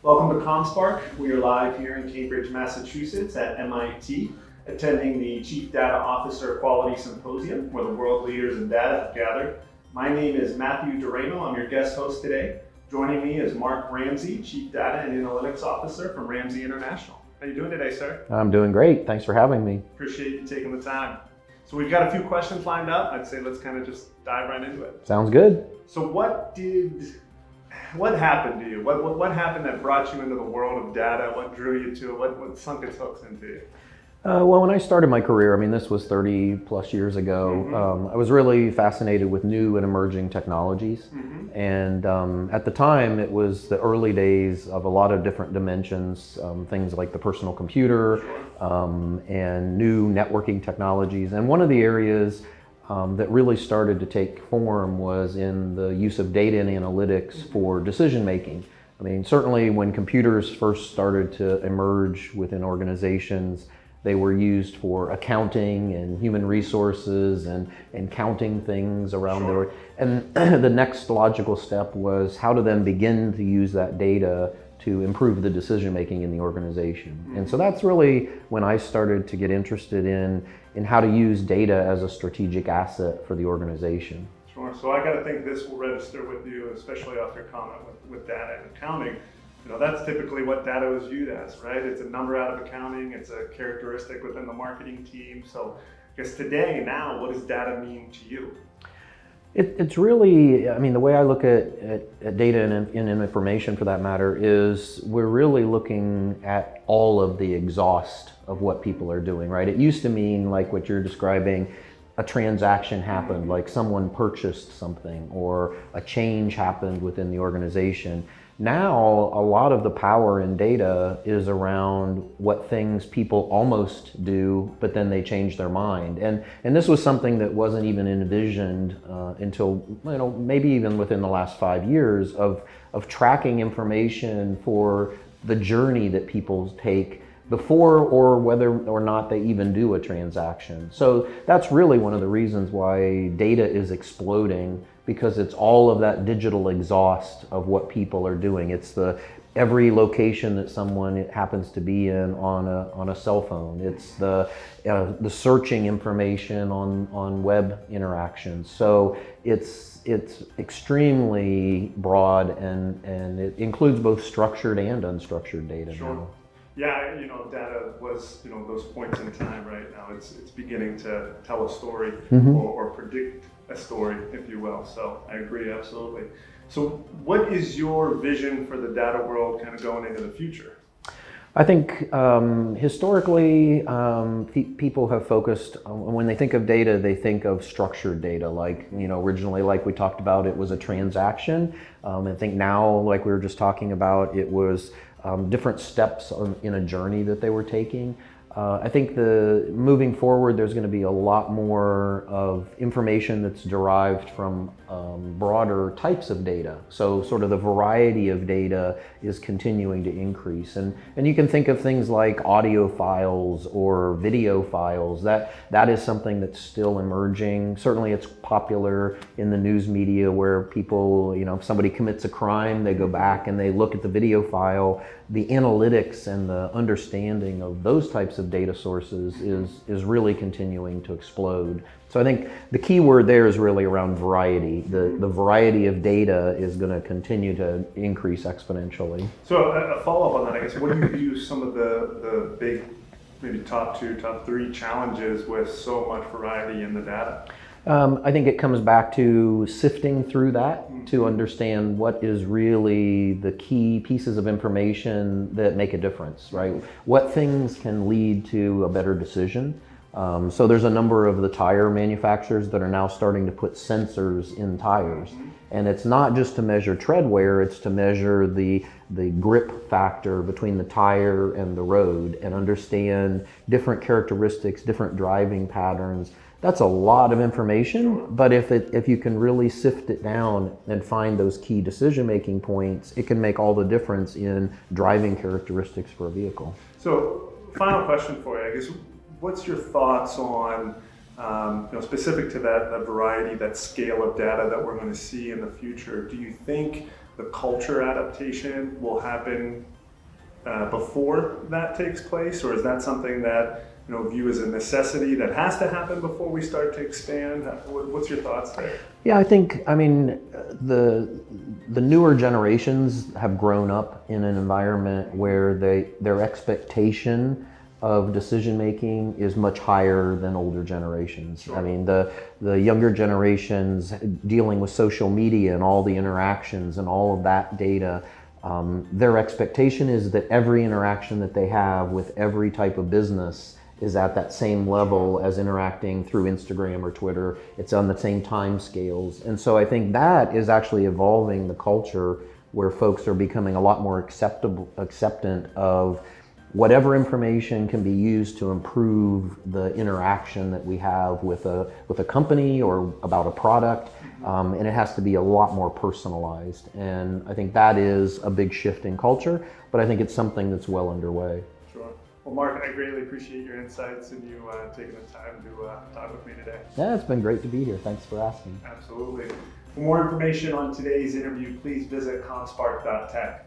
Welcome to ComSpark. We are live here in Cambridge, Massachusetts at MIT, attending the Chief Data Officer Quality Symposium, where the world leaders in data have gathered. My name is Matthew Durano. I'm your guest host today. Joining me is Mark Ramsey, Chief Data and Analytics Officer from Ramsey International. How are you doing today, sir? I'm doing great. Thanks for having me. Appreciate you taking the time. So we've got a few questions lined up. I'd say let's kind of just dive right into it. Sounds good. So what happened to you? What happened that brought you into the world of data? What drew you to it? What sunk its hooks into you? Well, when I started my career, this was 30 plus years ago, I was really fascinated with new and emerging technologies. And at the time, it was the early days of a lot of different dimensions, things like the personal computer, and new networking technologies. And one of the areas that really started to take form was in the use of data and analytics for decision making. Certainly when computers first started to emerge within organizations, they were used for accounting and human resources and counting things around there. And the next logical step was how to then begin to use that data to improve the decision making in the organization. And so that's really when I started to get interested in how to use data as a strategic asset for the organization. Sure. So I got to think this will register with you, especially off your comment with data and accounting. That's typically what data was viewed as, right? It's a number out of accounting. It's a characteristic within the marketing team. So I guess today, now, what does data mean to you? It's really, the way I look at data and information for that matter is we're really looking at all of the exhaust of what people are doing, right? It used to mean like what you're describing, a transaction happened, like someone purchased something or a change happened within the organization. Now, a lot of the power in data is around what things people almost do, but then they change their mind. And this was something that wasn't even envisioned until, maybe even within the last 5 years of tracking information for the journey that people take before or whether or not they even do a transaction. So that's really one of the reasons why data is exploding, because it's all of that digital exhaust of what people are doing. It's every location that someone happens to be in on a cell phone. It's the searching information on web interactions. So it's extremely broad and it includes both structured and unstructured data. Sure. Now. Yeah, data was, those points in time. Right now, it's beginning to tell a story or predict a story, if you will. So I agree, absolutely. So what is your vision for the data world kind of going into the future? I think historically, people have focused on, when they think of data, they think of structured data. Like, originally, like we talked about, it was a transaction. I think now, like we were just talking about, it was different steps in a journey that they were taking. I think moving forward, there's going to be a lot more of information that's derived from broader types of data. So sort of the variety of data is continuing to increase. And you can think of things like audio files or video files. That is something that's still emerging. Certainly it's popular in the news media where people, if somebody commits a crime, they go back and they look at the video file. The analytics and the understanding of those types of data sources is really continuing to explode. So I think the key word there is really around variety. The variety of data is going to continue to increase exponentially. So a follow-up on that, I guess, what do you view some of the big, maybe top 2, top 3 challenges with so much variety in the data? I think it comes back to sifting through that to understand what is really the key pieces of information that make a difference, right? What things can lead to a better decision? So there's a number of the tire manufacturers that are now starting to put sensors in tires. And it's not just to measure tread wear, it's to measure the grip factor between the tire and the road and understand different characteristics, different driving patterns. That's a lot of information, but if you can really sift it down and find those key decision-making points, it can make all the difference in driving characteristics for a vehicle. So, final question for you, I guess, what's your thoughts on, specific to that variety, that scale of data that we're going to see in the future? Do you think the culture adaptation will happen before that takes place, or is that something that view as a necessity that has to happen before we start to expand? What's your thoughts there? Yeah, I mean, the newer generations have grown up in an environment where their expectation of decision making is much higher than older generations. Sure. I mean, the younger generations dealing with social media and all the interactions and all of that data, their expectation is that every interaction that they have with every type of business is at that same level as interacting through Instagram or Twitter. It's on the same time scales. And so I think that is actually evolving the culture where folks are becoming a lot more acceptant of whatever information can be used to improve the interaction that we have with a company or about a product. And it has to be a lot more personalized. And I think that is a big shift in culture, but I think it's something that's well underway. Sure. Well, Mark, I greatly appreciate your insights and you taking the time to talk with me today. Yeah, it's been great to be here. Thanks for asking. Absolutely. For more information on today's interview, please visit ComSpark.tech.